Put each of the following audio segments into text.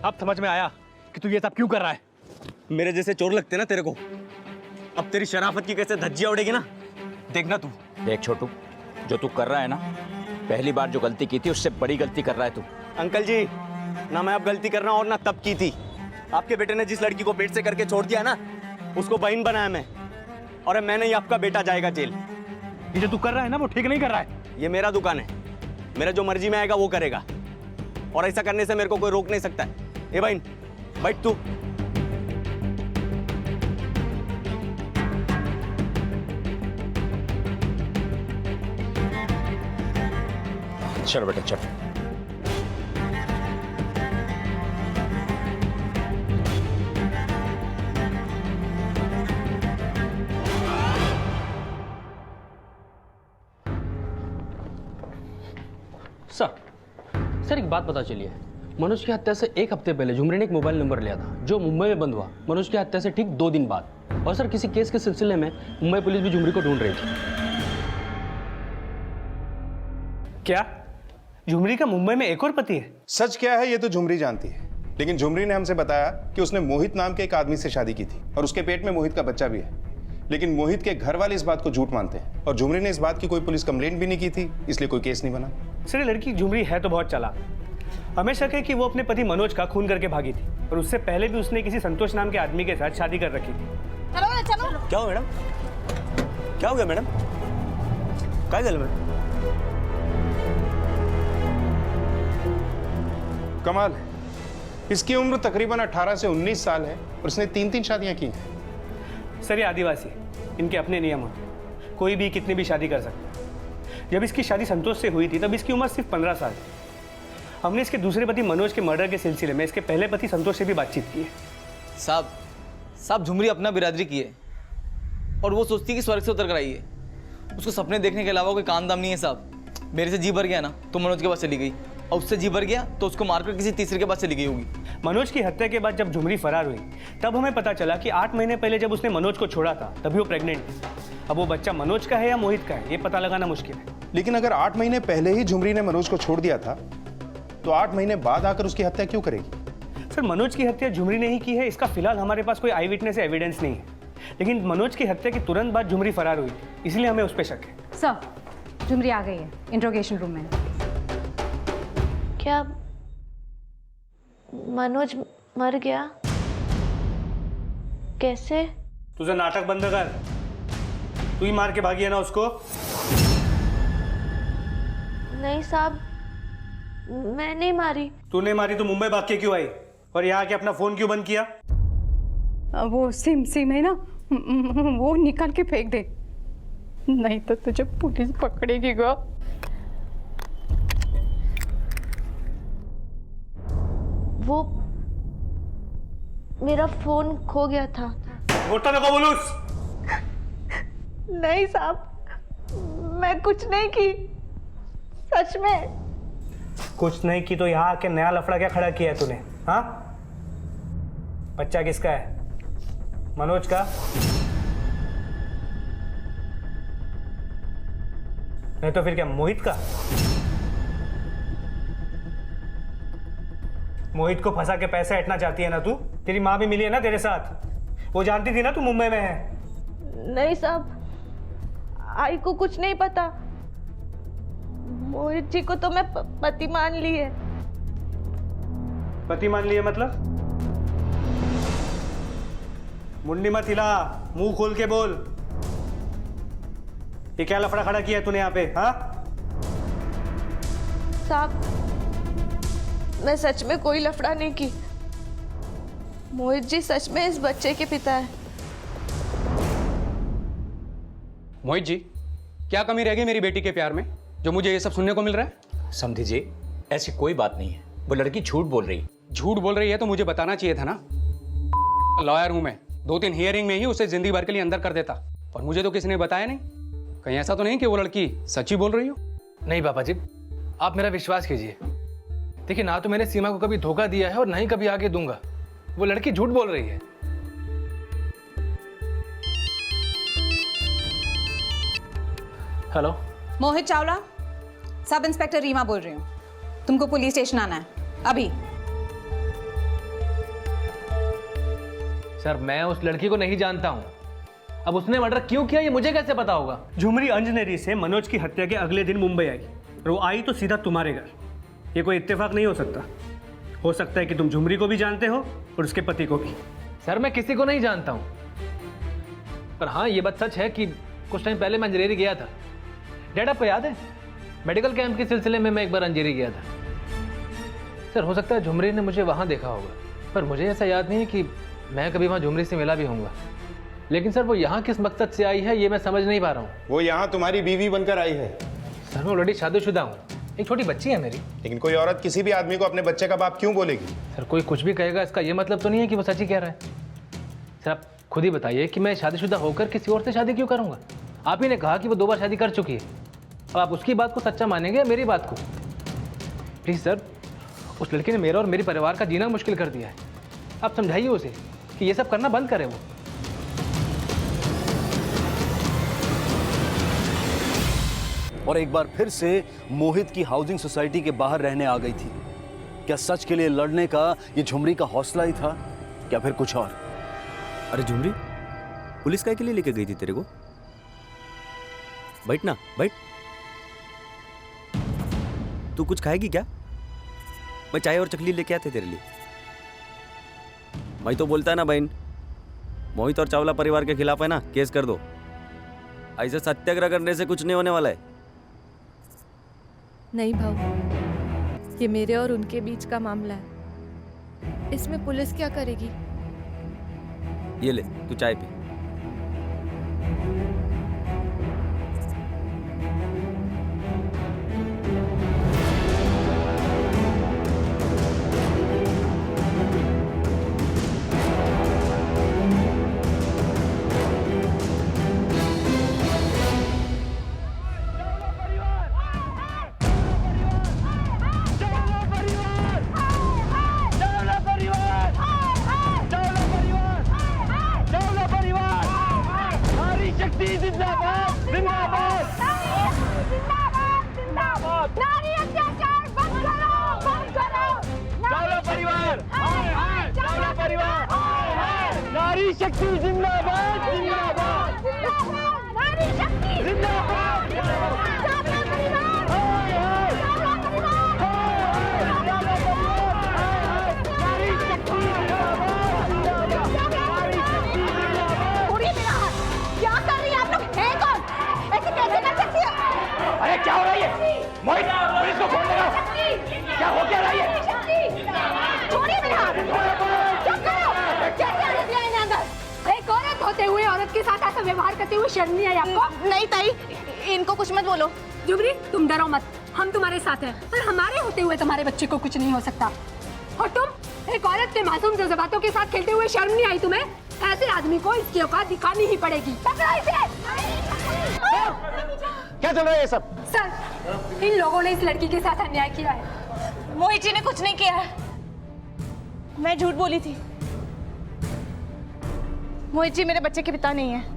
अब समझ में आया कि तू ये सब क्यों कर रहा है। मेरे जैसे चोर लगते ना तेरे को। अब तेरी शराफत की कैसे धज्जियां उड़ेगी ना, देखना तू। देख छोटू, जो तू कर रहा है ना, पहली बार जो गलती की थी उससे बड़ी गलती कर रहा है तू। अंकल जी, ना मैं अब गलती कर रहा हूँ और ना तब की थी। आपके बेटे ने जिस लड़की को पेट से करके छोड़ दिया ना, उसको बहन बनाया मैं, और अब मैं नहीं आपका बेटा जाएगा जेल। ये जो तू कर रहा है ना वो ठीक नहीं कर रहा है। ये मेरा दुकान है, मेरा जो मर्जी में आएगा वो करेगा, और ऐसा करने से मेरे को कोई रोक नहीं सकता है। ए बहन, बैठ तू। चल बेटा चल। सर एक बात पता चली है। मनोज की हत्या से एक हफ्ते पहले झुमरी ने एक मोबाइल नंबर लिया था जो मुंबई में बंद हुआ मनोज की हत्या से ठीक 2 दिन बाद। और सर किसी केस के सिलसिले में मुंबई पुलिस भी झुमरी को ढूंढ रही थी। क्या झुमरी का मुंबई में एक और पति है? सच क्या है ये तो झुमरी जानती है, लेकिन झुमरी ने हमसे बताया कि उसने मोहित नाम के एक आदमी से शादी की थी और उसके पेट में मोहित का बच्चा भी है। लेकिन मोहित के घर वाले इस बात को झूठ मानते हैं और झुमरी ने इस बात की कोई पुलिस कंप्लेंट भी नहीं की थी, इसलिए कोई केस नहीं बना। सर लड़की झुमरी है तो बहुत चालाक। हमें शक है कि वो अपने पति मनोज का खून करके भागी थी और उससे पहले भी उसने किसी संतोष नाम के आदमी के साथ शादी कर रखी थी। चलो। क्या हो मैडम? क्या हो गया मैडम? क्या गल में? कमाल, इसकी उम्र तकरीबन 18 से 19 साल है और उसने 3-3 शादियां की हैं। सर ये आदिवासी, इनके अपने नियम होते हैं, कोई भी कितनी भी शादी कर सकता है। जब इसकी शादी संतोष से हुई थी तब इसकी उम्र सिर्फ 15 साल थी। हमने इसके दूसरे पति मनोज के मर्डर के सिलसिले में इसके पहले पति संतोष से भी बातचीत की है। साहब झुमरी अपना बिरादरी की है और वो सोचती है कि स्वर्ग से उतर कर आई है। उसको सपने देखने के अलावा कोई काम दाम नहीं है साहब। मेरे से जी भर गया ना तो मनोज के पास चली गई, और उससे जी भर गया तो उसको मारकर किसी तीसरे के पास चली गई होगी। मनोज की हत्या के बाद जब झुमरी फरार हुई तब हमें पता चला कि 8 महीने पहले जब उसने मनोज को छोड़ा था तभी वो प्रेग्नेंट थी। अब वो बच्चा मनोज का है या मोहित का है ये पता लगाना मुश्किल है। लेकिन अगर 8 महीने पहले ही झुमरी ने मनोज को छोड़ दिया था तो 8 महीने बाद आकर उसकी हत्या क्यों करेगी? सर मनोज की हत्या झुमरी ने ही की है, इसका फिलहाल हमारे पास कोई आई विटनेस एविडेंस नहीं है। लेकिन मनोज की हत्या के तुरंत बाद झुमरी फरार हुई थी, इसलिए हमें उस पर शक है। सर झुमरी आ गई है इंट्रोगेशन रूम में। क्या मनोज मर गया? कैसे? तुझे नाटक बंद कर, तू ही मार के भागी है ना उसको? नहीं साहब, मैं नहीं मारी। तूने मारी तो मुंबई भाग के क्यों आई और यहाँ के अपना फोन क्यों बंद किया? वो सिम है ना, वो निकाल के फेंक दे, नहीं तो तुझे पुलिस पकड़ेगी गा। वो मेरा फोन खो गया था। बोलता मेरे को बोलूस। नहीं साहब, मैं कुछ नहीं की, सच में कुछ नहीं की तो यहाँ आके नया लफड़ा क्या खड़ा किया है तूने? हाँ, बच्चा किसका है? मनोज का? नहीं तो फिर क्या मोहित का? मोहित को फंसा के पैसे हटना चाहती है ना तू? तेरी माँ भी मिली है ना तेरे साथ, वो जानती थी ना तू मुंबई में है। नहीं साहब, आई को कुछ नहीं पता। मोहित जी को तो मैं पति मान ली है। पति मान लिया मतलब? मुंडी मत हिला, मुंह खोल के बोल। ये क्या लफड़ा खड़ा किया तूने यहाँ पे? हाँ साहब, मैं सच में कोई लफड़ा नहीं की। मोहित जी सच में इस बच्चे के पिता है। मोहित जी, क्या कमी रह गई मेरी बेटी के प्यार में जो मुझे ये सब सुनने को मिल रहा है? समझी जी, ऐसी कोई बात नहीं है, वो लड़की झूठ बोल रही। झूठ बोल रही है तो मुझे बताना चाहिए था ना। लॉयर हूं मैं, 2-3 हियरिंग में ही उसे जिंदगी भर के लिए अंदर कर देता, और मुझे तो किसी ने बताया नहीं। कहीं ऐसा तो नहीं कि वो लड़की सच्ची बोल रही हो? नहीं पापा जी, आप मेरा विश्वास कीजिए। देखिए, ना तो मैंने सीमा को कभी धोखा दिया है और ना ही कभी आगे दूंगा। वो लड़की झूठ बोल रही है। Hello, Mohit Chawla, sub inspector Reema बोल रही हूँ। तुमको पुलिस स्टेशन आना है अभी। सर मैं उस लड़की को नहीं जानता हूँ। अब उसने मर्डर क्यों किया ये मुझे कैसे पता होगा? झुमरी अंजनेरी से मनोज की हत्या के अगले दिन मुंबई आई और वो आई तो सीधा तुम्हारे घर। ये कोई इत्तेफाक नहीं हो सकता। हो सकता है कि तुम झुमरी को भी जानते हो और उसके पति को भी। सर मैं किसी को नहीं जानता हूँ, पर हाँ ये बात सच है कि कुछ टाइम पहले मैं अंजेरी गया था। डैड आपको याद है मेडिकल कैंप के सिलसिले में मैं एक बार अंजेरी गया था। सर हो सकता है झुमरी ने मुझे वहाँ देखा होगा, पर मुझे ऐसा याद नहीं है कि मैं कभी वहाँ झुमरी से मिला भी होऊंगा। लेकिन सर वो यहाँ किस मकसद से आई है ये मैं समझ नहीं पा रहा हूँ। वो यहाँ तुम्हारी बीवी बनकर आई है। सर मैं ऑलरेडी शादीशुदा हूँ, एक छोटी बच्ची है मेरी। लेकिन कोई औरत किसी भी आदमी को अपने बच्चे का बाप क्यों बोलेगी? सर कोई कुछ भी कहेगा इसका ये मतलब तो नहीं है कि वो सच ही कह रहा है। सर आप खुद ही बताइए कि मैं शादीशुदा होकर किसी और से शादी क्यों करूँगा? आप ही ने कहा कि वो 2 बार शादी कर चुकी है। अब आप उसकी बात को सच्चा मानेंगे या मेरी बात को? प्लीज़ सर, उस लड़की ने मेरा और मेरे परिवार का जीना मुश्किल कर दिया है। आप समझाइए उसे कि ये सब करना बंद करे वो। और एक बार फिर से मोहित की हाउसिंग सोसाइटी के बाहर रहने आ गई थी। क्या सच के लिए लड़ने का ये झुमरी का हौसला ही था, क्या फिर कुछ और? अरे झुमरी, पुलिस काय के लिए लेके गई थी तेरे को? बैठ ना, बैठ। तू कुछ खाएगी क्या? मैं चाय और चकली लेके आते तेरे लिए। मैं तो बोलता है ना बहन, मोहित और चावला परिवार के खिलाफ है ना, केस कर दो। ऐसे सत्याग्रह करने से कुछ नहीं होने वाला है। नहीं भाऊ, ये मेरे और उनके बीच का मामला है, इसमें पुलिस क्या करेगी? ये ले, तू चाय पी। शर्म नहीं आई आपको? नहीं ताई, इनको कुछ मत बोलो। झुमरी तुम डरो मत, हम तुम्हारे साथ हैं और हमारे होते हुए तुम्हारे बच्चे को कुछ नहीं हो सकता। और तुम एक औरत के मासूम जज्बातों के साथ खेलते हुए शर्म नहीं आई तुम्हें? ऐसे आदमी को इसकी औकात दिखानी ही पड़ेगी। पकड़ो इसे। क्या चल रहा है ये सब? सर इन लोगों ने इस लड़की के साथ अन्याय किया है। मोहित जी ने कुछ नहीं किया है, मैं झूठ बोली थी। मोहित जी मेरे बच्चे के पिता नहीं है।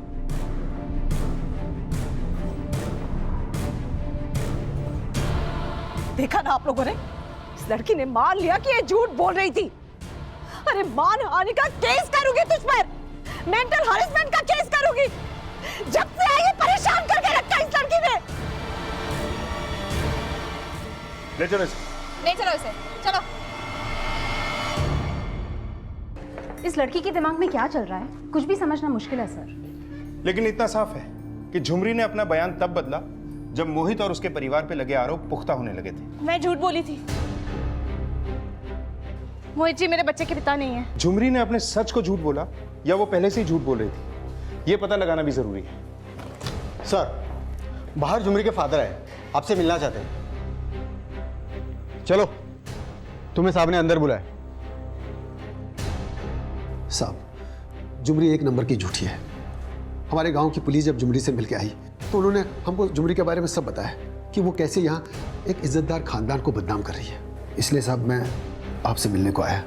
देखा ना आप लोगों ने, इस लड़की ने मान लिया कि ये झूठ बोल रही थी। अरे मानहानि का केस करूंगी तुझ पर, मेंटल हरेसमेंट का केस करूंगी। जब से आई परेशान करके रखा इस लड़की ने। ले चलो इसे। नहीं चलो इसे, चलो। इस लड़की के दिमाग में क्या चल रहा है, कुछ भी समझना मुश्किल है सर। लेकिन इतना साफ है कि झुमरी ने अपना बयान तब बदला जब मोहित और उसके परिवार पे लगे आरोप पुख्ता होने लगे थे। मैं झूठ बोली थी। मोहित जी मेरे बच्चे के पिता नहीं है। झुमरी ने अपने सच को झूठ बोला या वो पहले से ही झूठ बोल रही थी, ये पता लगाना भी जरूरी है। सर, बाहर झुमरी के फादर है, आपसे मिलना चाहते हैं। चलो, तुम्हें साहब ने अंदर बुलाया। साहब, झुमरी एक नंबर की झूठी है। हमारे गांव की पुलिस जब झुमरी से मिलके आई तो उन्होंने हमको झुमरी के बारे में सब बताया कि वो कैसे यहाँ एक इज्जतदार खानदान को बदनाम कर रही है। इसलिए साहब मैं आपसे मिलने को आया।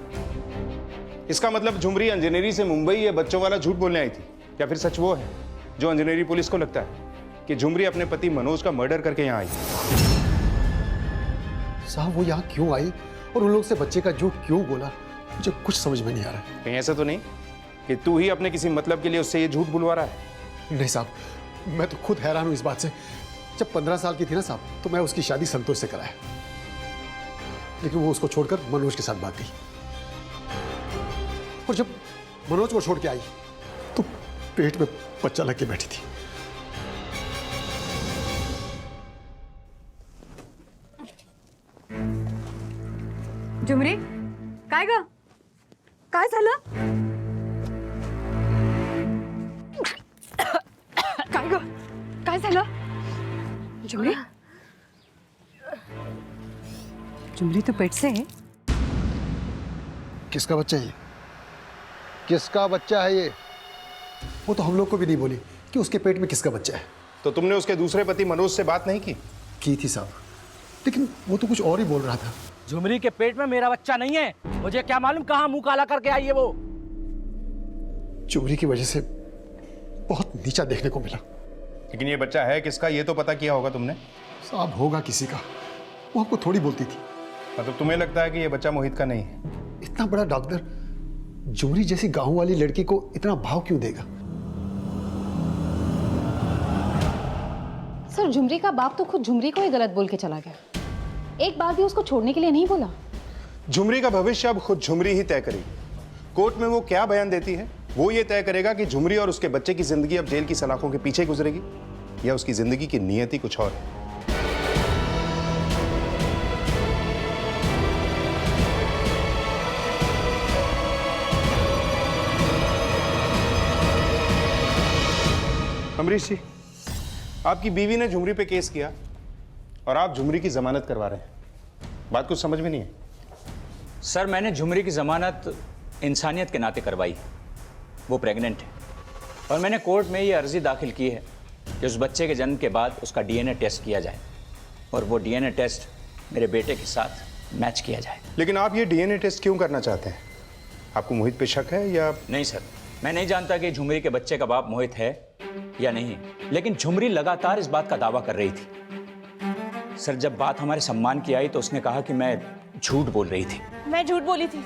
इसका मतलब झुमरी इंजीनियरिंग से मुंबई ये बच्चों वाला झूठ बोलने आई थी, या फिर सच वो है जो इंजीनियरिंग पुलिस को लगता है कि झुमरी अपने पति मनोज का मर्डर करके यहाँ आई? साहब वो यहाँ क्यों आई और उन लोग से बच्चे का झूठ क्यों बोला, मुझे कुछ समझ में नहीं आ रहा। कहीं ऐसा तो नहीं कि तू ही अपने किसी मतलब के लिए उससे ये झूठ बुलवा रहा है? नहीं साहब, मैं तो खुद हैरान हूं इस बात से। जब 15 साल की थी ना साहब, तो मैं उसकी शादी संतोष से कराया, लेकिन वो उसको छोड़कर मनोज के साथ भाग गई। और जब मनोज को छोड़ के आई तो पेट में बच्चा लग के बैठी थी। झुमरी, काय ग? काय झालं? काय ग? काय झालं? झुमरी, झुमरी तो पेट से है। किसका बच्चा है ये? किसका बच्चा है ये? वो तो हम लोग को भी नहीं बोली कि उसके पेट में किसका बच्चा है। तो तुमने उसके दूसरे पति मनोज से बात नहीं की? की थी साहब, लेकिन वो तो कुछ और ही बोल रहा था। झुमरी के पेट में मेरा बच्चा नहीं है। मुझे क्या मालूम कहाँ मुंह काला करके आई है वो। चोरी की वजह से बहुत नीचा देखने को मिला। लेकिन ये बच्चा है किसका, ये तो पता किया होगा तुमने? साहब होगा किसी का, वो हमको थोड़ी बोलती थी। मतलब तुम्हें लगता है कि ये बच्चा मोहित का नहीं है? इतना बड़ा डॉक्टर झुमरी जैसी गांव वाली लड़की को इतना भाव क्यों देगा? सर, झुमरी का बाप तो खुद झुमरी को ही गलत बोल के चला गया। एक बार भी उसको छोड़ने के लिए नहीं बोला। झुमरी का भविष्य अब खुद झुमरी ही तय करेगी। कोर्ट में वो क्या बयान देती है वो ये तय करेगा कि झुमरी और उसके बच्चे की जिंदगी अब जेल की सलाखों के पीछे गुजरेगी या उसकी जिंदगी की नियति कुछ और है। अमरीश जी, आपकी बीवी ने झुमरी पे केस किया और आप झुमरी की जमानत करवा रहे हैं। बात कुछ समझ में नहीं है। सर, मैंने झुमरी की जमानत इंसानियत के नाते करवाई। वो प्रेग्नेंट है और मैंने कोर्ट में ये अर्जी दाखिल की है कि उस बच्चे के जन्म के बाद उसका डीएनए टेस्ट किया जाए और वो डीएनए टेस्ट मेरे बेटे के साथ मैच किया जाए। लेकिन आप ये डीएनए टेस्ट क्यों करना चाहते हैं? आपको मोहित पे शक है या? नहीं सर, मैं नहीं जानता कि झुमरी के बच्चे का बाप मोहित है या नहीं, लेकिन झुमरी लगातार इस बात का दावा कर रही थी। सर, जब बात हमारे सम्मान की आई तो उसने कहा कि मैं झूठ बोल रही थी। मैं झूठ बोली थी।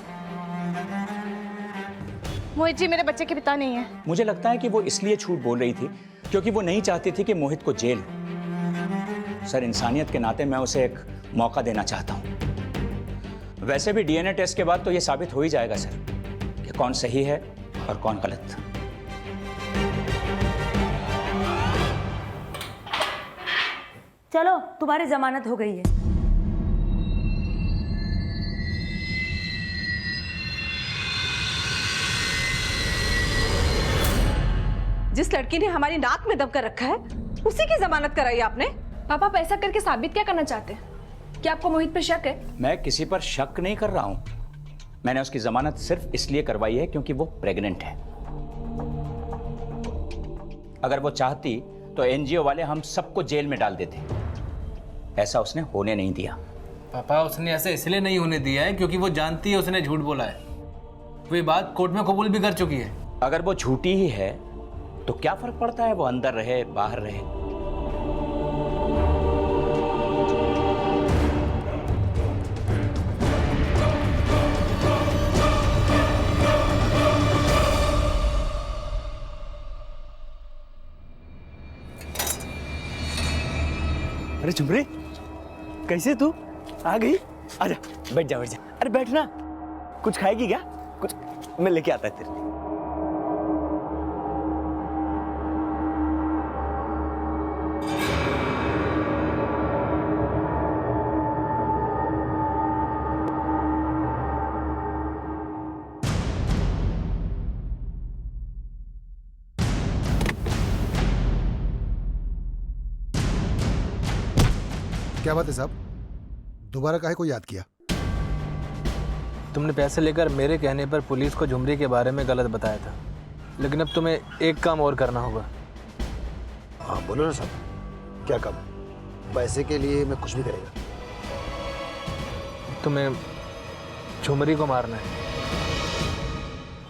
मोहित जी मेरे बच्चे के पिता नहीं है। मुझे लगता है कि वो इसलिए झूठ बोल रही थी क्योंकि वो नहीं चाहती थी कि मोहित को जेल हो। सर, इंसानियत के नाते मैं उसे एक मौका देना चाहता हूं। वैसे भी डीएनए टेस्ट के बाद तो ये साबित हो ही जाएगा सर कि कौन सही है और कौन गलत। चलो, तुम्हारी जमानत हो गई है। जिस लड़की ने हमारी नाक में दब कर रखा है उसी की जमानत कराई आपने। पापा, आप ऐसा करके साबित क्या करना चाहते हैं? क्या आपको मोहित पे शक है? मैं किसी पर शक नहीं कर रहा हूं। मैंने उसकी जमानत सिर्फ इसलिए करवाई है क्योंकि वो प्रेग्नेंट है। अगर वो चाहती तो एनजीओ वाले हम सबको जेल में डाल देते। ऐसा उसने होने नहीं दिया। पापा, उसने ऐसे इसलिए नहीं होने दिया है क्योंकि वो जानती है उसने झूठ बोला है। वो ये बात कोर्ट में कबूल भी कर चुकी है। अगर वो झूठी ही है तो क्या फर्क पड़ता है वो अंदर रहे बाहर रहे। अरे झुमरे, कैसे तू आ गई? आजा, बैठ जा बैठ जा। अरे बैठना। कुछ खाएगी क्या? कुछ मैं लेके आता है तेरे लिए। क्या बात है साहब, दोबारा काहे को याद किया? तुमने पैसे लेकर मेरे कहने पर पुलिस को झुमरी के बारे में गलत बताया था, लेकिन अब तुम्हें एक काम और करना होगा। हाँ बोलो ना साहब, क्या काम? पैसे के लिए मैं कुछ भी करेगा। तुम्हें झुमरी को मारना है।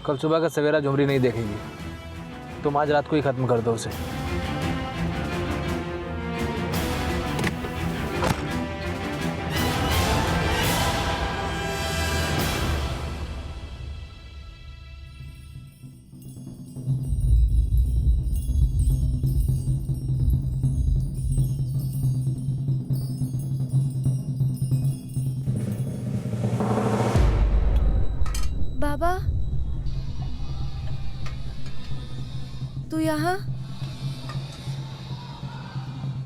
कल सुबह का सवेरा झुमरी नहीं देखेगी। तुम आज रात को ही खत्म कर दो उसे। तू यहाँ?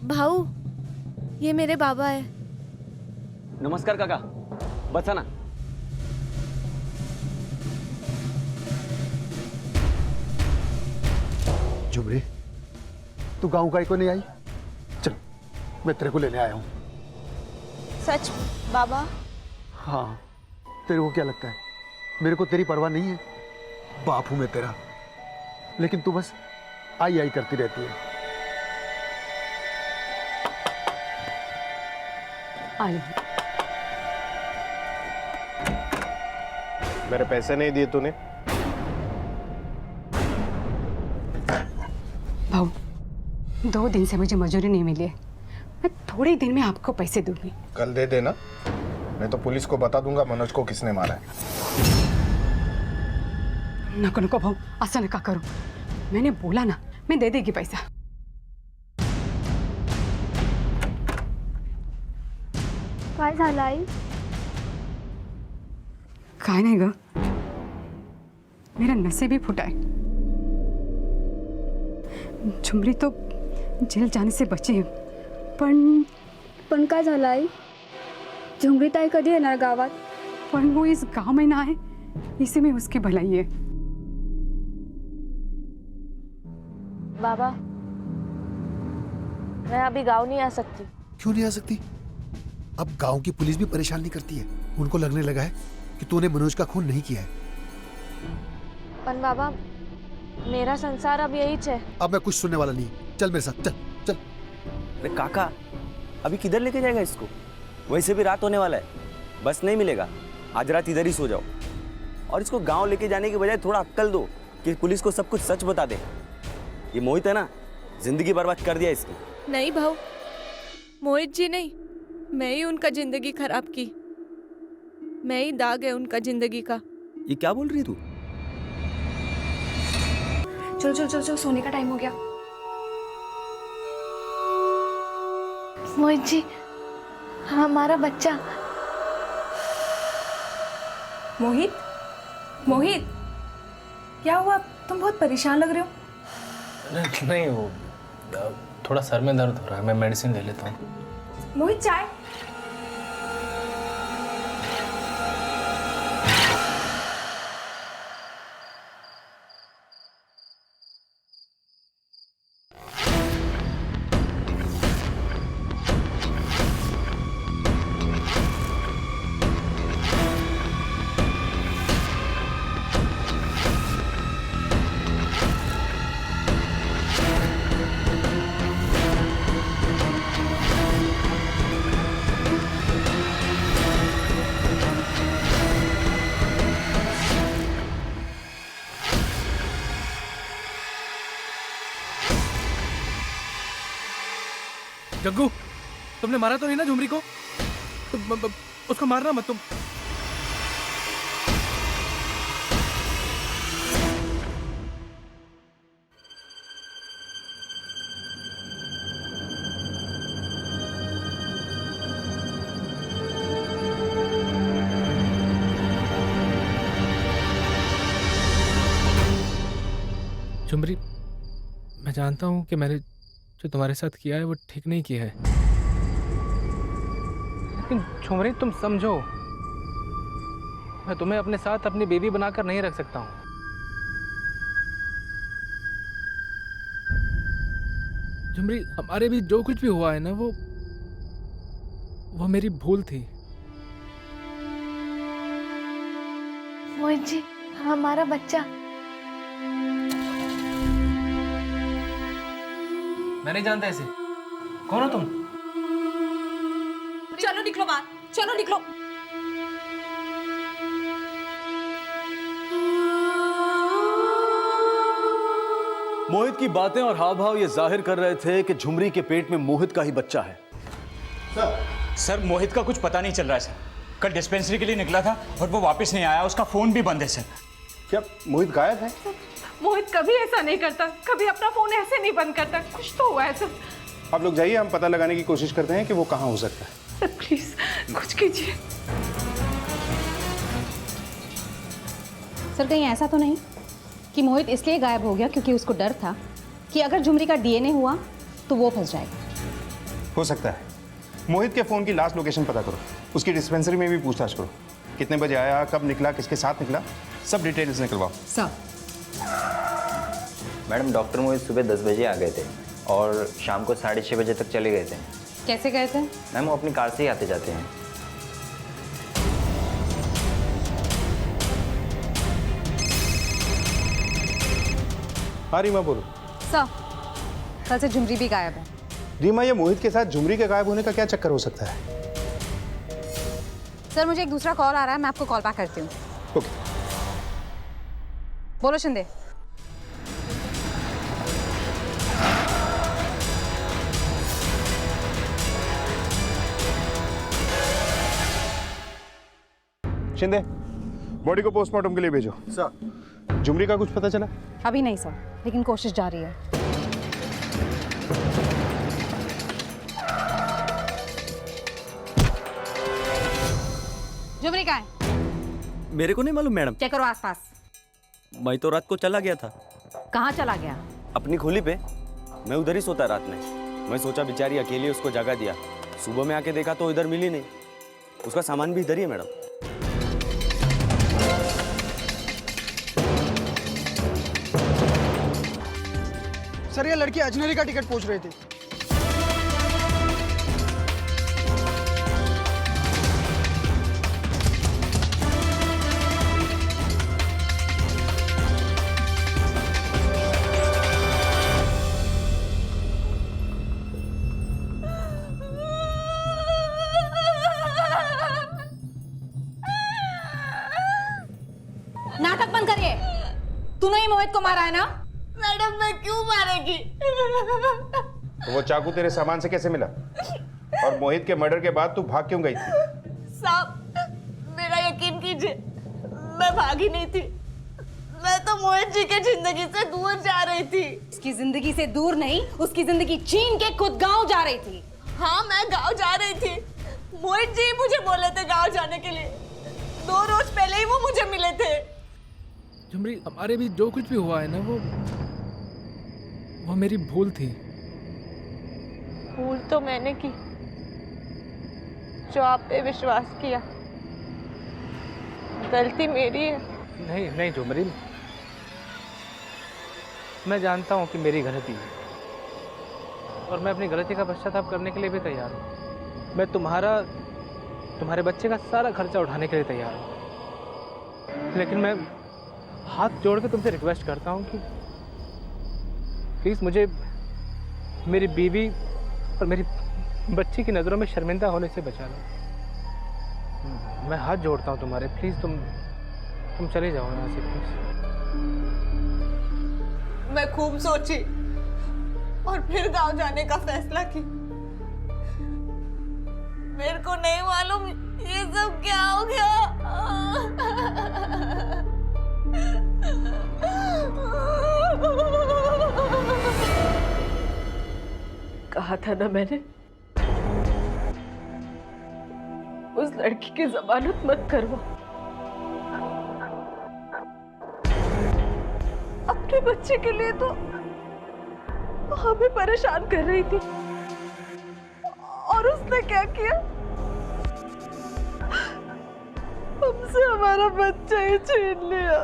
भाऊ, ये मेरे बाबा है। नमस्कार काका, बसा ना। झुमरी, तू गांव का ही को नहीं आई? चल, मैं तेरे को लेने आया हूँ। सच बाबा? हाँ, तेरे को क्या लगता है मेरे को तेरी परवाह नहीं है? बाप हूं मैं तेरा, लेकिन तू बस आई आई करती रहती है। मेरे पैसे नहीं दिए तूने? भाऊ, 2 दिन से मुझे मजूरी नहीं मिली है। मैं थोड़े दिन में आपको पैसे दूंगी। कल दे देना, मैं तो पुलिस को बता दूंगा मनोज को किसने मारा है। नको नको भाऊ, असं नका करू। मैंने बोला ना, मैं दे देगी पैसा। काय झालं आई? काय नाही ग, मेरा नसीब ही फुटा है। झुमरी तो जेल जाने से बची है, पण काय झालं आई? झुमरी ताई कधी येणार गावात? पण वो इस गांव में ना है, इसी में उसकी भलाई है। बाबा, मैं अभी गांव नहीं आ सकती। क्यों नहीं आ सकती? अब गांव की पुलिस भी परेशान नहीं करती है। उनको लगने लगा है कि तूने मनोज का खून नहीं किया है। पर बाबा, मेरा संसार अब यही है। अब मैं कुछ सुनने वाला नहीं। चल मेरे साथ, चल चल। अरे काका, अभी किधर लेके जाएगा इसको? वैसे भी रात होने वाला है, बस नहीं मिलेगा। आज रात इधर ही सो जाओ, और इसको गांव लेके जाने के बजाय थोड़ा अक्कल दो कि पुलिस को सब कुछ सच बता दे। ये मोहित है ना, जिंदगी बर्बाद कर दिया इसकी। नहीं भाऊ, मोहित जी नहीं, मैं ही उनका जिंदगी खराब की। मैं ही दाग है उनका जिंदगी का। ये क्या बोल रही है तू? चलो चलो चलो चलो, सोने का टाइम हो गया। मोहित जी, हमारा बच्चा। मोहित, मोहित, क्या हुआ? तुम बहुत परेशान लग रहे हो। नहीं, वो थोड़ा सर में दर्द हो रहा है, मैं मेडिसिन ले लेता हूँ। मोहित, चाय। जग्गू, तुमने मारा तो नहीं ना झुमरी को? उसको मारना मत तुम। झुमरी, मैं जानता हूँ कि मैंने जो तुम्हारे साथ किया है वो ठीक नहीं किया है, लेकिन झुमरी तुम समझो, मैं तुम्हें अपने साथ अपनी बेबी बनाकर नहीं रख सकता हूँ। झुमरी, हमारे बीच जो कुछ भी हुआ है ना, वो मेरी भूल थी। मोहित जी, हमारा बच्चा। मैं नहीं जानता ऐसे। कौन हो तुम? चलो निकलो बाहर, चलो निकलो। मोहित की बातें और हाव भाव ये जाहिर कर रहे थे कि झुमरी के पेट में मोहित का ही बच्चा है। सर, मोहित का कुछ पता नहीं चल रहा है सर। कल डिस्पेंसरी के लिए निकला था और वो वापस नहीं आया, उसका फोन भी बंद है सर। क्या मोहित गायब है? मोहित कभी ऐसा नहीं करता, कभी अपना फोन ऐसे नहीं बंद करता। कुछ तो हुआ है सर। आप लोग जाइए, हम पता लगाने की कोशिश करते हैं कि वो कहाँ हो सकता है। सर प्लीज कुछ कीजिए। सर, कहीं ऐसा तो नहीं कि मोहित इसलिए गायब हो गया क्योंकि उसको डर था कि अगर झुमरी का डीएनए हुआ तो वो फंस जाएगा। हो सकता है। मोहित के फ़ोन की लास्ट लोकेशन पता करो, उसकी डिस्पेंसरी में भी पूछताछ करो, कितने बजे आया, कब निकला, किसके साथ निकला, सब डिटेल्स निकलवाओ। सर। मैडम डॉक्टर मोहित सुबह 10 बजे आ गए थे और शाम को 6:30 बजे तक चले गए थे। कैसे गए थे? मैम वो अपनी कार से ही आते जाते हैं। हाँ रीमा बोलो। सर, कल से झुमरी भी गायब है। रीमा, ये मोहित के साथ झुमरी के गायब होने का क्या चक्कर हो सकता है? सर, मुझे एक दूसरा कॉल आ रहा है, मैं आपको कॉल बैक करती हूँ। ओके। बोलो शिंदे। शिंदे, बॉडी को पोस्टमार्टम के लिए भेजो। सर। झुमरी का कुछ पता चला? अभी नहीं सर, लेकिन कोशिश जारी है। झुमरी कहाँ है? मेरे को नहीं मालूम मैडम। चेक करो आसपास। मैं तो रात को चला गया था। कहाँ चला गया? अपनी खोली पे। मैं उधर ही सोता रात में। मैं सोचा बेचारी अकेली, उसको जगा दिया। सुबह में आके देखा तो इधर मिली नहीं। उसका सामान भी इधर ही है मैडम। सर, ये लड़की अजनबी का टिकट पूछ रही थी। नाटक बंद करिए। तूने ही मोहित को मारा है ना? मैडम, मैं क्यों मारेगी? तो वो चाकू तेरे सामान से कैसे मिला? और मोहित के मर्डर के बाद तू भाग क्यों गई थी? साहब, मेरा यकीन कीजिए, मैं भागी नहीं थी। मैं तो मोहित जी के जिंदगी से दूर जा रही थी। उसकी जिंदगी से दूर नहीं, उसकी जिंदगी छीन के खुद गांव जा रही थी। हाँ, मैं गांव जा रही थी। मोहित जी मुझे बोले थे गांव जाने के लिए। 2 रोज पहले ही वो मुझे मिले थे। झुमरी, हमारे भी जो कुछ भी हुआ है ना, वो मेरी भूल थी। भूल तो मैंने की, जो आप पे विश्वास किया। गलती मेरी है। नहीं नहीं झुमरी, मैं जानता हूँ कि मेरी गलती है और मैं अपनी गलती का पश्चाताप करने के लिए भी तैयार हूँ। मैं तुम्हारे बच्चे का सारा खर्चा उठाने के लिए तैयार हूँ, लेकिन मैं हाथ जोड़ के तुमसे रिक्वेस्ट करता हूँ कि प्लीज़ मुझे मेरी बीवी और मेरी बच्ची की नज़रों में शर्मिंदा होने से बचा लो। मैं हाथ जोड़ता हूँ तुम्हारे, प्लीज़ तुम चले जाओ यहाँ से प्लीज़। मैं खूब सोची और फिर गांव जाने का फैसला की। मेरे को नहीं मालूम ये सब क्या हो गया। कहा था ना मैंने, उस लड़की की जमानत मत करवा। अपने बच्चे के लिए तो हमें परेशान कर रही थी, और उसने क्या किया? हमसे हमारा बच्चा ही छीन लिया।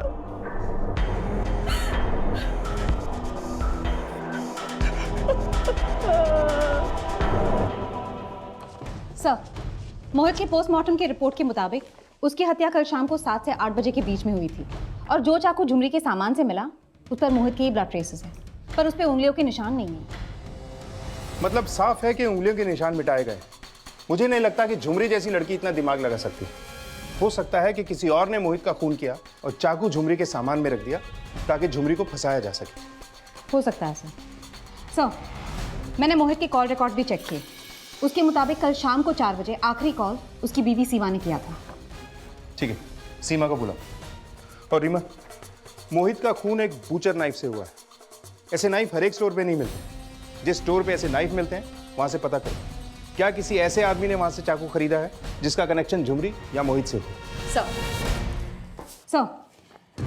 सर, मोहित की पोस्टमार्टम की रिपोर्ट के मुताबिक उसकी हत्या कल शाम को 7 से 8 बजे के बीच में हुई थी, और जो चाकू झुमरी के सामान से मिला उस पर मोहित के ही ब्लड ट्रेसेस हैं, पर उस पर उंगलियों के निशान नहीं है। मतलब साफ है कि उंगलियों के निशान मिटाए गए। मुझे नहीं लगता कि झुमरी जैसी लड़की इतना दिमाग लगा सकती। हो सकता है कि किसी और ने मोहित का खून किया और चाकू झुमरी के सामान में रख दिया ताकि झुमरी को फंसाया जा सके। हो सकता है सर। मैंने मोहित के कॉल रिकॉर्ड भी चेक किए। उसके मुताबिक कल शाम को 4 बजे आखिरी कॉल उसकी बीवी सीमा ने किया था। ठीक है, सीमा को बुलाओ। और रीमा, मोहित का खून एक बूचर नाइफ से हुआ है। ऐसे नाइफ हर एक स्टोर पे नहीं मिलते। जिस स्टोर पे ऐसे नाइफ मिलते हैं वहां से पता करो, क्या किसी ऐसे आदमी ने वहां से चाकू खरीदा है जिसका कनेक्शन झुमरी या मोहित से हो। सर,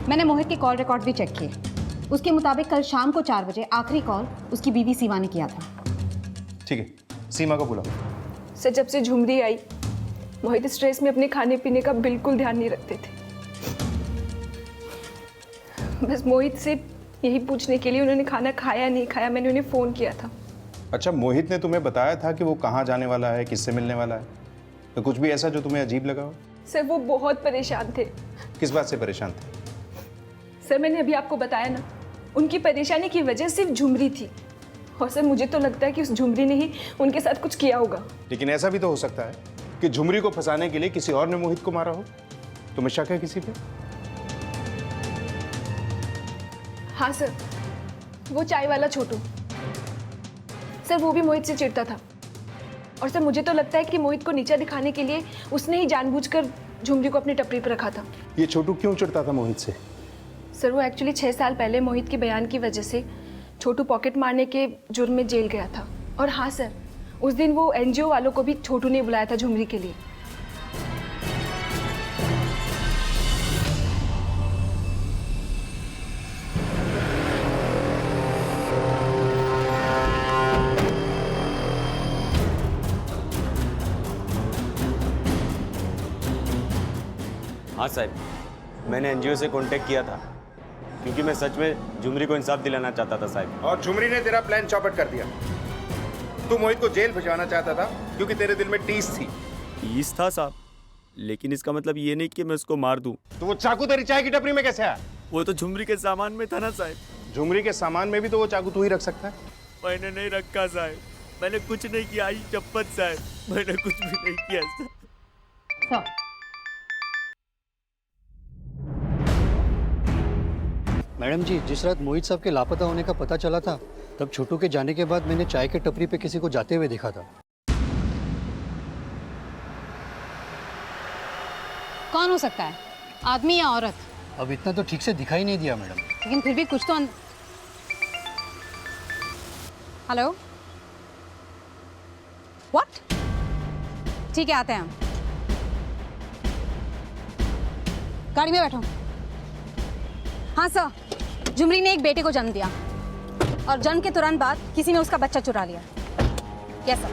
मैंने मोहित के कॉल रिकॉर्ड भी चेक किए। उसके मुताबिक कल शाम को 4 बजे आखिरी कॉल उसकी बीवी सीमा ने किया था। ठीक है, सीमा को बुलाओ। सर, जब से झुमरी आई मोहित स्ट्रेस में अपने खाने पीने का बिल्कुल ध्यान नहीं रखते थे। बस मोहित से यही पूछने के लिए उन्होंने खाना खाया नहीं खाया, मैंने उन्हें फ़ोन किया था। अच्छा, मोहित ने तुम्हें बताया था कि वो कहाँ जाने वाला है, किससे मिलने वाला है? तो कुछ भी ऐसा जो तुम्हें अजीब लगा हो? सर, वो बहुत परेशान थे। किस बात से परेशान थे? सर, मैंने अभी आपको बताया ना, उनकी परेशानी की वजह सिर्फ झुमरी थी। और सर, मुझे तो लगता है कि उस झुमरी ने ही उनके साथ कुछ किया होगा। लेकिन ऐसा भी तो हो सकता है कि झुमरी को फंसाने के लिए किसी और ने मोहित को मारा हो। तुम्हें शक है किसी पे? हाँ सर, वो चाय वाला छोटू सर, वो भी मोहित से चिढ़ता था। और सर, मुझे तो लगता है कि मोहित को नीचा दिखाने के लिए उसने ही जानबूझकर झुमरी को अपनी टपरी पर रखा था। ये छोटू क्यों चिढ़ता था मोहित से? सर, वो एक्चुअली 6 साल पहले मोहित के बयान की वजह से छोटू पॉकेट मारने के जुर्म में जेल गया था। और हाँ सर, उस दिन वो एनजीओ वालों को भी छोटू ने बुलाया था झुमरी के लिए। हाँ साहब, मैंने एनजीओ से कांटेक्ट किया था क्योंकि मैं सच में झुमरी को इंसाफ दिलाना चाहता था साहब। और झुमरी ने तेरा प्लान चौपट कर दिया। तू मोहित को जेल भिजवाना चाहता था क्योंकि तेरे दिल में टीस थी। टीस था साहब, लेकिन इसका मतलब ये नहीं कि मैं उसको मार दूं। तो वो चाकू तेरी चाय की टपरी में कैसे आया? वो तो झुमरी के सामान में था ना साहब। झुमरी के सामान में भी तो वो चाकू तू ही रख सकता है। मैंने नहीं रखा साहब, मैंने कुछ नहीं किया। आई चप्पत साहब, मैंने कुछ भी नहीं किया साहब। मैडम जी, जिस रात मोहित साहब के लापता होने का पता चला था, तब छोटू के जाने के बाद मैंने चाय के टपरी पे किसी को जाते हुए देखा था। कौन हो सकता है, आदमी या औरत? अब इतना तो ठीक से दिखाई नहीं दिया मैडम। लेकिन फिर भी कुछ तो हेलो, व्हाट? ठीक है, आते हैं हम। गाड़ी में बैठो। हाँ सर, झुमरी ने एक बेटे को जन्म दिया और जन्म के तुरंत बाद किसी ने उसका बच्चा चुरा लिया। Yes sir.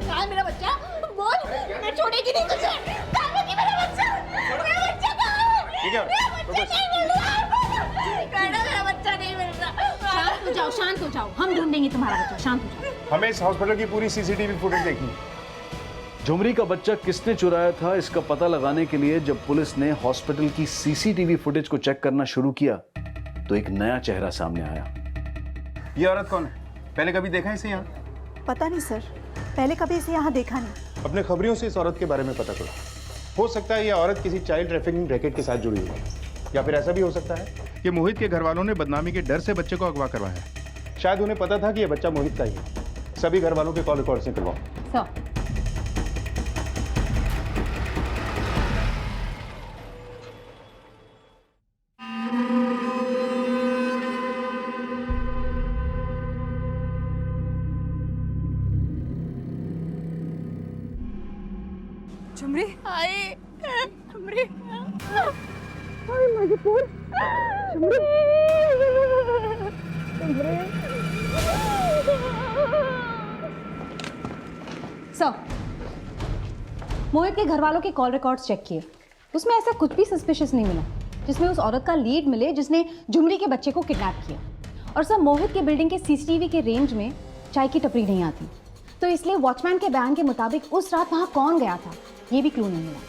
कहाँ है मेरा बच्चा? बोल, मैं छोड़ेगी नहीं तुझे। कहाँ है मेरा बच्चा? मेरा बच्चा कहाँ है? ठीक है, मेरा बच्चा नहीं मिल रहा। कहना मेरा बच्चा नहीं मिल रहा। शांत हो जाओ, शांत हो जाओ, हम ढूंढेंगे तुम्हारा बच्चा। शांत हो जाओ। हमें इस हॉस्पिटल की पूरी सीसीटीवी फुटेज देखनी है। झुमरी का बच्चा किसने चुराया था, इसका पता लगाने के लिए जब पुलिस ने हॉस्पिटल की सीसीटीवी फुटेज को चेक करना शुरू किया तो एक नया चेहरा सामने आया। ये औरत कौन है? पहले कभी देखा है इसे यहाँ? पता नहीं सर, पहले कभी इसे यहाँ देखा नहीं। अपने खबरियों से इस औरत के बारे में पता चला। हो सकता है ये औरत किसी चाइल्ड ट्रैफिकिंग रैकेट के साथ जुड़ी हुई है, या फिर ऐसा भी हो सकता है कि मोहित के घर वालों ने बदनामी के डर से बच्चे को अगवा करवाया है। शायद उन्हें पता था कि यह बच्चा मोहित का ही है। सभी घर वालों के कॉल रिकॉर्ड से करवाओ। सर, झुमरी, हाय झुमरी, हाय मजबूर, झुमरी, सर, मोहित के घर वालों के कॉल रिकॉर्ड्स चेक किए, उसमें ऐसा कुछ भी सस्पिशियस नहीं मिला जिसमें उस औरत का लीड मिले जिसने झुमरी के बच्चे को किडनैप किया। और सर, मोहित के बिल्डिंग के सीसीटीवी के रेंज में चाय की टपरी नहीं आती, तो इसलिए वॉचमैन के बयान के मुताबिक उस रात वहां कौन गया था ये भी क्लू नहीं मिला।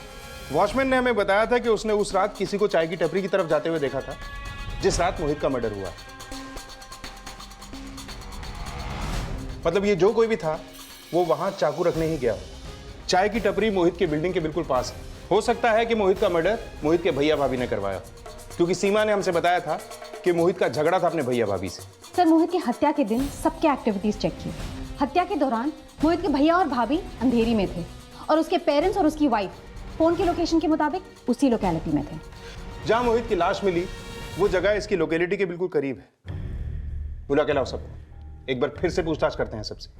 वॉचमैन ने हमें बताया था कि उसने उस रात किसी को चाय की टपरी की तरफ जाते हुए देखा था जिस रात मोहित का मर्डर हुआ। मतलब ये जो कोई भी था वो वहां चाकू रखने ही गया। चाय की टपरी मोहित के बिल्डिंग के बिल्कुल पास है। हो सकता है कि मोहित का मर्डर मोहित के भैया भाभी ने करवाया, क्योंकि सीमा ने हमसे बताया था कि मोहित का झगड़ा था अपने भैया भाभी से। सर, मोहित की हत्या के दिन सबके एक्टिविटीज चेक की। हत्या के दौरान मोहित के भैया और भाभी अंधेरी में थे और उसके पेरेंट्स और उसकी वाइफ फोन की लोकेशन के मुताबिक उसी लोकेलिटी में थे। जहां मोहित की लाश मिली वो जगह इसकी लोकेलिटी के बिल्कुल करीब है। बुला के लाओ सबको, एक बार फिर से पूछताछ करते हैं सबसे।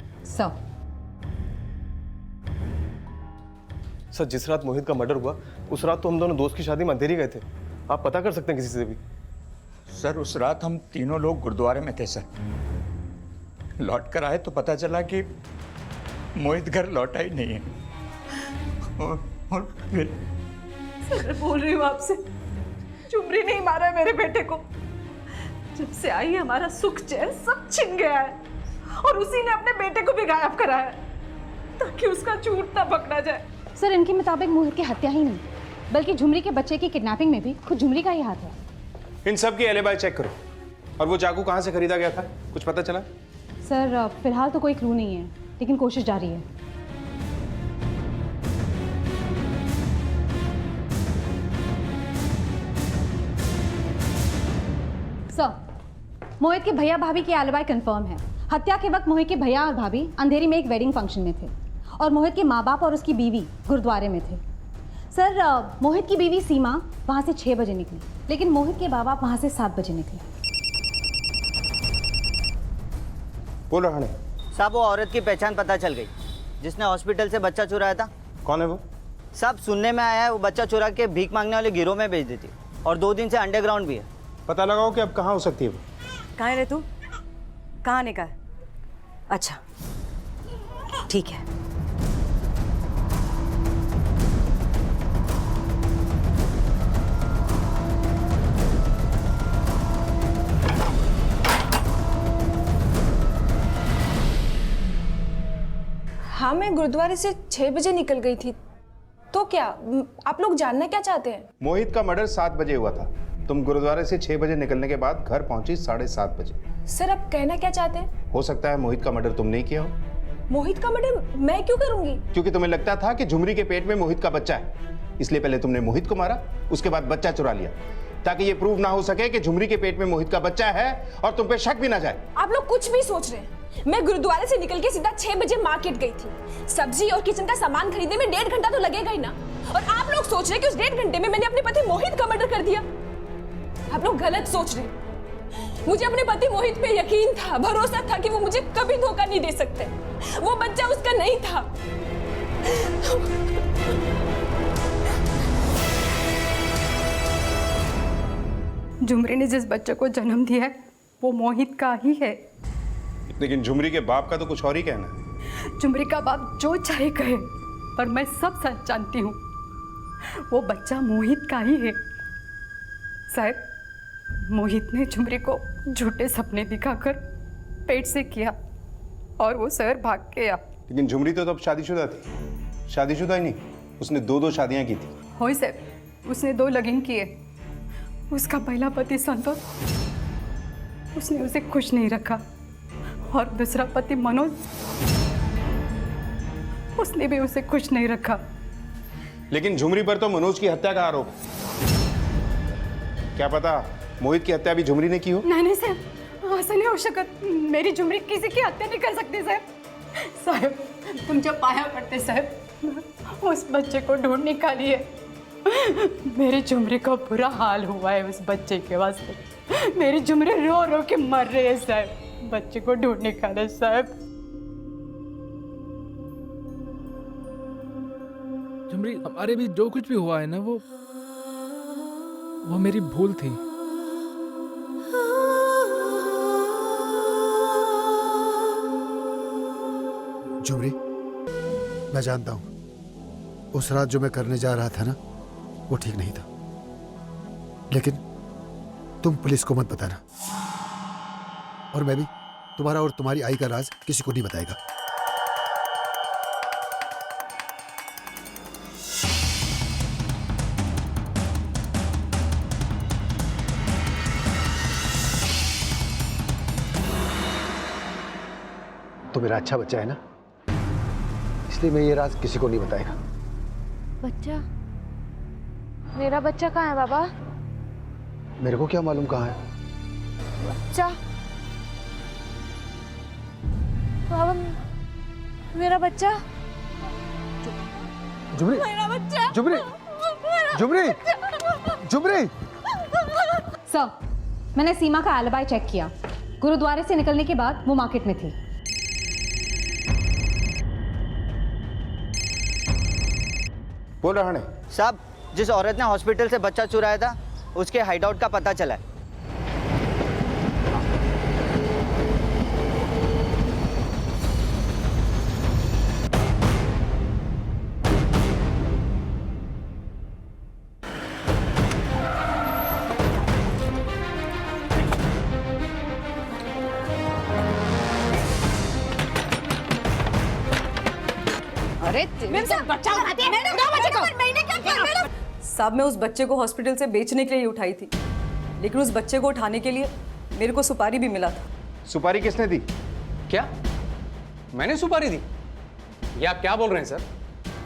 सर, जिस रात मोहित का मर्डर हुआ उस रात तो हम दोनों दोस्त की शादी में अंधेरी गए थे। आप पता कर सकते हैं किसी से भी। सर उस रात हम तीनों लोग गुरुद्वारे में थे सर। लौट कर आए तो पता चला कि मोहित घर लौटा ही नहीं है। और फिर सर बोल रही हूँ आपसे, झुमरी नहीं मारा है मेरे बेटे को। जब से आई है हमारा सुख चैन सब छिन गया है, और उसी ने अपने बेटे को भी गायब कराया है ताकि उसका झूठ ना पकड़ा जाए। सर इनके मुताबिक मोहित की हत्या ही नहीं बल्कि झुमरी के बच्चे की किडनैपिंग में भी खुद झुमरी का ही हाथ है। इन सब की एलिबाई चेक करो। और वो चाकू कहाँ से खरीदा गया था, कुछ पता चला? सर फिलहाल तो कोई क्लू नहीं है, लेकिन कोशिश जारी है। सर मोहित के भैया भाभी की एलिबाई कंफर्म है। हत्या के वक्त मोहित के भैया और भाभी अंधेरी में एक वेडिंग फंक्शन में थे और मोहित के माँ बाप और उसकी बीवी गुरुद्वारे में थे। सर मोहित की बीवी सीमा वहाँ से 6 बजे निकली, लेकिन मोहित के बाबा वहाँ से 7 बजे निकले। बोल रहा है साहब वो औरत की पहचान पता चल गई जिसने हॉस्पिटल से बच्चा चुराया था। कौन है वो? सब सुनने में आया है वो बच्चा चुरा के भीख मांगने वाले गिरोह में भेज देती और 2 दिन से अंडरग्राउंड भी है। पता लगाओ कि अब कहाँ हो सकती है वो। कहाँ है रे तू? कहाँ निकल? अच्छा ठीक है। हाँ मैं गुरुद्वारे से 6 बजे निकल गई थी। तो क्या आप लोग जानना क्या चाहते हैं? मोहित का मर्डर 7 बजे हुआ था। तुम गुरुद्वारे से 6 बजे निकलने के बाद घर पहुंची 7:30 बजे। सर आप कहना क्या चाहते हैं? हो सकता है मोहित का मर्डर तुमने ही किया हो। मोहित का मर्डर मैं क्यों करूंगी? क्योंकि तुम्हें लगता था कि झुमरी के पेट में मोहित का बच्चा है, इसलिए पहले तुमने मोहित को मारा, उसके बाद बच्चा चुरा लिया, ताकि ये प्रूव ना हो सके कि झुमरी के पेट में मोहित का बच्चा है और तुम पे शक भी ना जाए। आप लोग कुछ भी सोच रहे हैं। मैं गुरुद्वारे से निकल के सीधा 6 बजे मार्केट गई थी। सब्जी और किचन का सामान खरीदने में 1.5 घंटा तो लगेगा ही ना। और आप लोग सोच रहे हैं कि उस 1.5 घंटे में मैंने अपने पति मोहित का मर्डर कर दिया। आप लोग गलत सोच रहे हैं। मुझे अपने पति मोहित पे यकीन था, भरोसा था कि वो मुझे कभी धोखा नहीं दे सकते। वो बच्चा उसका नहीं था। झुमरी ने जिस बच्चे को जन्म दिया है वो मोहित का ही है। लेकिन झुमरी के बाप का तो कुछ और ही कहना है। झुमरी का बाप जो चाहे कहे, पर मैं सब सच जानती हूँ। वो बच्चा मोहित का ही है। साहब मोहित ने झुमरी को झूठे सपने दिखाकर पेट से किया और वो शहर भाग गया। लेकिन झुमरी तो तब शादीशुदा थी। शादीशुदा ही नहीं, उसने 2 शादियां की थी। हो साहब, उसने 2 लगन किए। उसका पहला पति संतोष, उसने उसे खुश नहीं रखा, और दूसरा पति मनोज, उसने भी उसे खुश नहीं रखा। लेकिन झुमरी पर तो मनोज की हत्या का आरोप है। क्या पता मोहित की हत्या भी झुमरी ने की हो। नहीं साहब, ऐसा नहीं हो सकता। मेरी झुमरी किसी की हत्या नहीं कर सकती साहब। साहब तुम जब पाया पड़ते साहब, उस बच्चे को ढूंढ निकालिए। मेरी झुमरी को बुरा हाल हुआ है उस बच्चे के वास्ते। मेरी झुमरी रो रो के मर रही है साहब। बच्चे को ढूंढ निकाले साहब। झुमरी, हमारे भी जो कुछ भी हुआ है ना, वो मेरी भूल थी। झुमरी, मैं जानता हूं उस रात जो मैं करने जा रहा था ना, वो ठीक नहीं था, लेकिन तुम पुलिस को मत बताना, और मैं भी तुम्हारा और तुम्हारी आई का राज किसी को नहीं बताएगा। तो मेरा अच्छा बच्चा है ना, इसलिए मैं ये राज किसी को नहीं बताएगा। बच्चा? मेरा बच्चा कहाँ है बाबा? मेरे को क्या मालूम कहाँ है। बच्चा? बाबा मेरा बच्चा? झुमरी, मेरा बच्चा? झुमरी, झुमरी, झुमरी। सर मैंने सीमा का एलिबाई चेक किया। गुरुद्वारे से निकलने के बाद वो मार्केट में थी। बोल रहा है साहब, जिस औरत ने हॉस्पिटल से बच्चा चुराया था उसके हाइडआउट का पता चला है। साहब मैं उस बच्चे को हॉस्पिटल से बेचने के लिए उठाई थी, लेकिन उस बच्चे को उठाने के लिए मेरे को सुपारी भी मिला था। सुपारी किसने दी? क्या मैंने सुपारी दी? ये आप क्या बोल रहे हैं सर?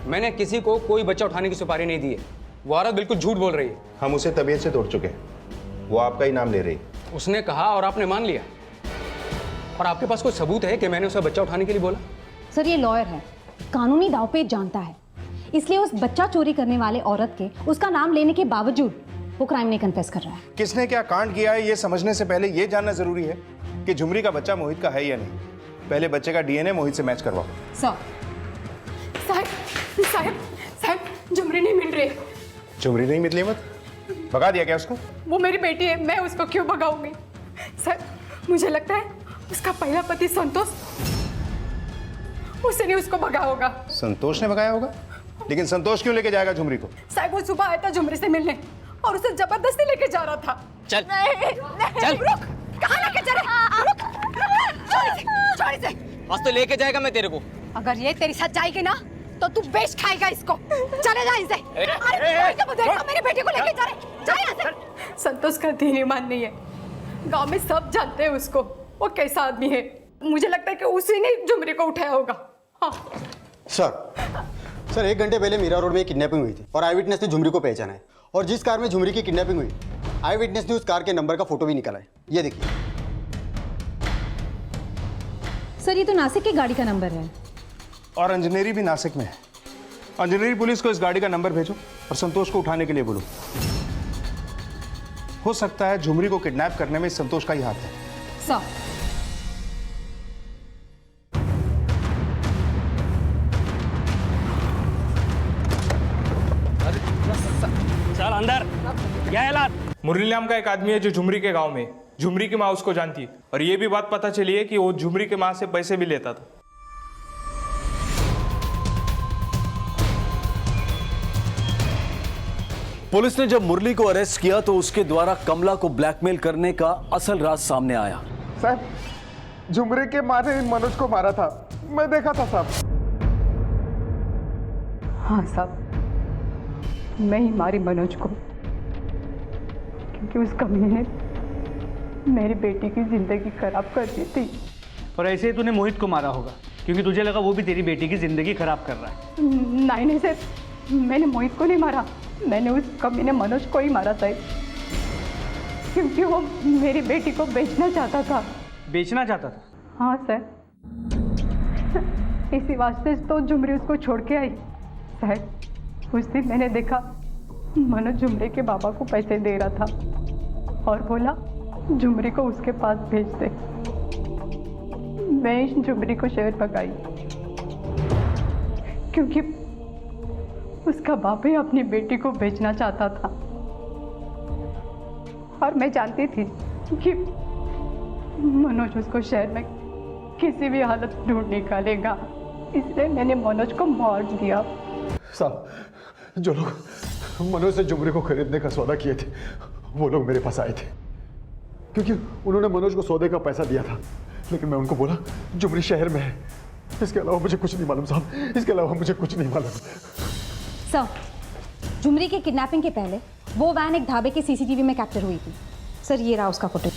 मैंने किसी को कोई बच्चा उठाने की सुपारी नहीं दी है। वो औरत बिल्कुल झूठ बोल रही है। हम उसे तबीयत से तोड़ चुके हैं, वो आपका ही नाम ले रही। उसने कहा और आपने मान लिया। और आपके पास कोई सबूत है कि मैंने उसे बच्चा उठाने के लिए बोला? सर ये लॉयर है, कानूनी दांवपेच जानता है, इसलिए उस बच्चा चोरी करने वाले औरत के उसका नाम लेने के बावजूद वो क्राइम नहीं कन्फेस कर रहा है। किसने क्या कांड किया है ये समझने से पहले ये जानना जरूरी है कि झुमरी का बच्चा मोहित का है या नहीं। पहले बच्चे का डीएनए मोहित से मैच करवाओ। साहब साहब साहब झुमरी नहीं मिल रही। झुमरी नहीं मिली? मत भगा दिया क्या उसको? वो मेरी बेटी है, मैं उसको क्यों भगाऊंगी? सर मुझे लगता है उसका पहला पति संतोष, उसने नहीं उसको भगा होगा। संतोष ने भगाया होगा? लेकिन संतोष क्यों लेके जाएगा झुमरी को? साहब वो सुबह आया था झुमरी से मिलने और उसे जबरदस्ती लेके जा रहा था। चल चल रुक, कहाँ लेके जा रहा? रुक, छोड़ इसे। आज तो लेके जाएगा मैं तेरे को। अगर ये तेरे साथ जाएगी ना तो तू बेच खाएगा इसको। चले जा इनसे। मेरे बेटे को लेके जा रहे, जा यहाँ से। संतोष का दीन ईमान नहीं है, गांव में सब जानते हैं उसको, वो कैसा आदमी है। मुझे लगता है कि उसी ने झुमरी को उठाया होगा। हाँ। सर 1 घंटे पहले मीरा रोड में एक किडनैपिंग हुई थी और आई विटनेस ने झुमरी को पहचाना है। और जिस कार में झुमरी की किडनैपिंग हुई, आई विटनेस ने उस कार के नंबर का फोटो भी निकाला है। ये देखिए। सर ये तो नासिक की गाड़ी का नंबर है। और इंजीनियरी भी नासिक में है। इंजीनियरी पुलिस को इस गाड़ी का नंबर भेजो और संतोष को उठाने के लिए बोलो। हो सकता है झुमरी को किडनैप करने में संतोष का ही हाथ है। सर चल अंदर। क्या हालात? मुरली नाम का एक आदमी है जो झुमरी के गांव में, झुमरी की माँ उसको जानती है और ये भी बात पता चली है कि वो झुमरी के माँ से पैसे भी लेता था। पुलिस ने जब मुरली को अरेस्ट किया तो उसके द्वारा कमला को ब्लैकमेल करने का असल राज सामने आया। साहब झुमरी के माँ ने मनोज को मारा था, मैं देखा था साहब। हाँ साहब, मैं ही मारी मनोज को, क्योंकि उस कमीने ने मेरी बेटी की जिंदगी खराब कर दी थी। और ऐसे ही तूने मोहित को मारा होगा क्योंकि तुझे लगा वो भी तेरी बेटी की जिंदगी खराब कर रहा है। नहीं सर, मैंने मोहित को नहीं मारा, मैंने उस कमीने मनोज को ही मारा था, क्योंकि वो मेरी बेटी को बेचना चाहता था। बेचना चाहता था? हाँ सर, इसी वास्ते तो झुमरी उसको छोड़ के आई। सर उस दिन मैंने देखा मनोज झुमरी के बाबा को पैसे दे रहा था और बोला झुमरी को उसके पास भेज दे। मैं झुमरी को शहर भगाई क्योंकि उसका बाप ही अपनी बेटी को बेचना चाहता था और मैं जानती थी कि मनोज उसको शहर में किसी भी हालत ढूंढ निकालेगा, इसलिए मैंने मनोज को मार दिया। साहब जो लोग मनोज से झुमरी को खरीदने का सौदा किए थे वो लोग मेरे पास आए थे, क्योंकि उन्होंने मनोज को सौदे का पैसा दिया था, लेकिन मैं उनको बोला झुमरी शहर में है। इसके अलावा मुझे कुछ नहीं मालूम साहब, इसके अलावा मुझे कुछ नहीं मालूम। सर झुमरी के किडनैपिंग के पहले वो वैन एक ढाबे के सीसीटीवी में कैप्चर हुई थी। सर ये रहा उसका फुटेज।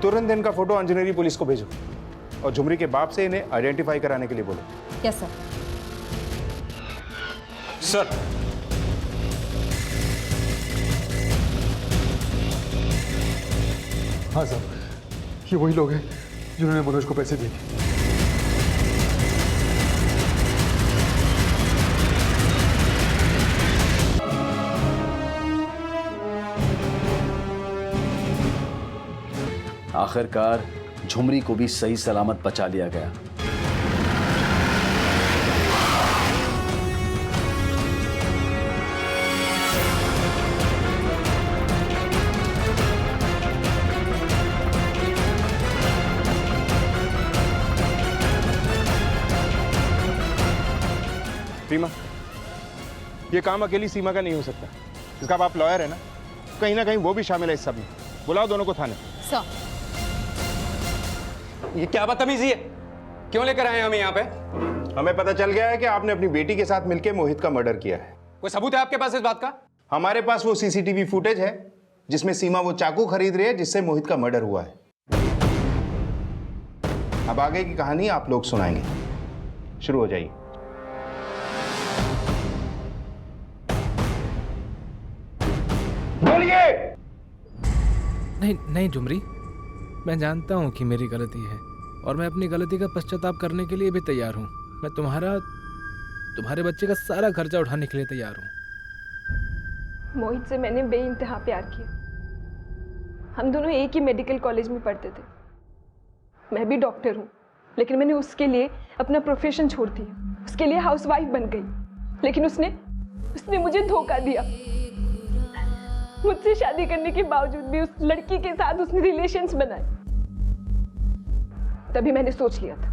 तुरंत इनका फोटो इंजीनियरी पुलिस को भेजो और झुमरी के बाप से इन्हें आइडेंटिफाई कराने के लिए बोलो। Yes sir. सर हाँ साहब, ये वही लोग हैं जिन्होंने मनोज को पैसे दिए थे। आखिरकार झुमरी को भी सही सलामत बचा लिया गया। रीमा, ये काम अकेली सीमा का नहीं हो सकता। इसका बाप लॉयर है ना, कहीं ना कहीं वो भी शामिल है इस सब में। बुलाओ दोनों को थाने। सर, ये क्या बदतमीजी है? क्यों लेकर आए हैं हमें यहाँ पे? हमें पता चल गया है कि आपने अपनी बेटी के साथ मिलकर मोहित का मर्डर किया है। कोई सबूत है आपके पास इस बात का? हमारे पास वो सीसीटीवी फुटेज है जिसमें सीमा वो चाकू खरीद रही है जिससे मोहित का मर्डर हुआ है। अब आगे की कहानी आप लोग सुनाएंगे। शुरू हो जाइए। बोलिए। नहीं झुमरी, मैं जानता हूँ कि मेरी गलती है और मैं अपनी गलती का पश्चाताप करने के लिए भी तैयार हूँ। मैं तुम्हारे बच्चे का सारा खर्चा उठाने के लिए तैयार हूँ। मोहित से मैंने बेइंतहा प्यार किया। हम दोनों एक ही मेडिकल कॉलेज में पढ़ते थे। मैं भी डॉक्टर हूँ, लेकिन मैंने उसके लिए अपना प्रोफेशन छोड़ दिया, उसके लिए हाउसवाइफ बन गई। लेकिन उसने मुझे धोखा दिया। मुझसे शादी करने के बावजूद भी उस लड़की के साथ उसने रिलेशंस बनाए। तभी मैंने सोच लिया था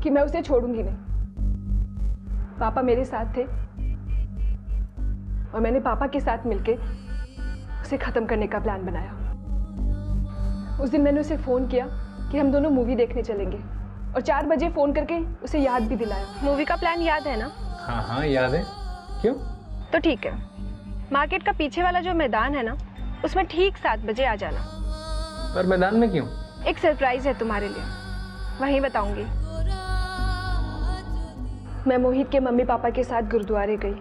कि मैं उसे छोड़ूंगी नहीं। पापा मेरे साथ थे और मैंने पापा के साथ मिलके उसे खत्म करने का प्लान बनाया। उस दिन मैंने उसे फोन किया कि हम दोनों मूवी देखने चलेंगे और 4 बजे फोन करके उसे याद भी दिलाया। मूवी का प्लान याद है ना? हाँ याद है। क्यों? तो ठीक है, मार्केट का पीछे वाला जो मैदान है ना, उसमें ठीक 7 बजे आ जाना। पर मैदान में क्यों? एक सरप्राइज है तुम्हारे लिए, वहीं बताऊंगी। मैं मोहित के मम्मी पापा के साथ गुरुद्वारे गई,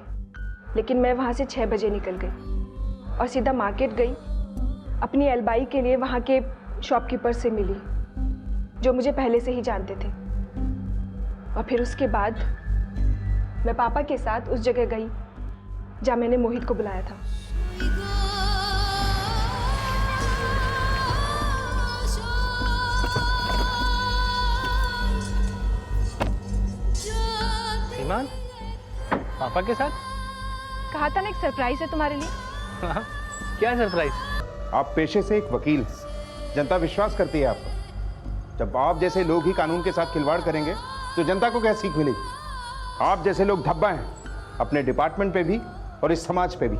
लेकिन मैं वहाँ से 6 बजे निकल गई और सीधा मार्केट गई। अपनी अलबाई के लिए वहाँ के शॉपकीपर से मिली जो मुझे पहले से ही जानते थे। और फिर उसके बाद मैं पापा के साथ उस जगह गई जहाँ मैंने मोहित को बुलाया था। ईमान, पापा के साथ? कहा था ना एक सरप्राइज है तुम्हारे लिए। हाँ, क्या सरप्राइज? आप पेशे से एक वकील हैं। जनता विश्वास करती है आप पर। जब आप जैसे लोग ही कानून के साथ खिलवाड़ करेंगे तो जनता को क्या सीख मिलेगी? आप जैसे लोग धब्बा हैं अपने डिपार्टमेंट पे भी और इस समाज पे भी।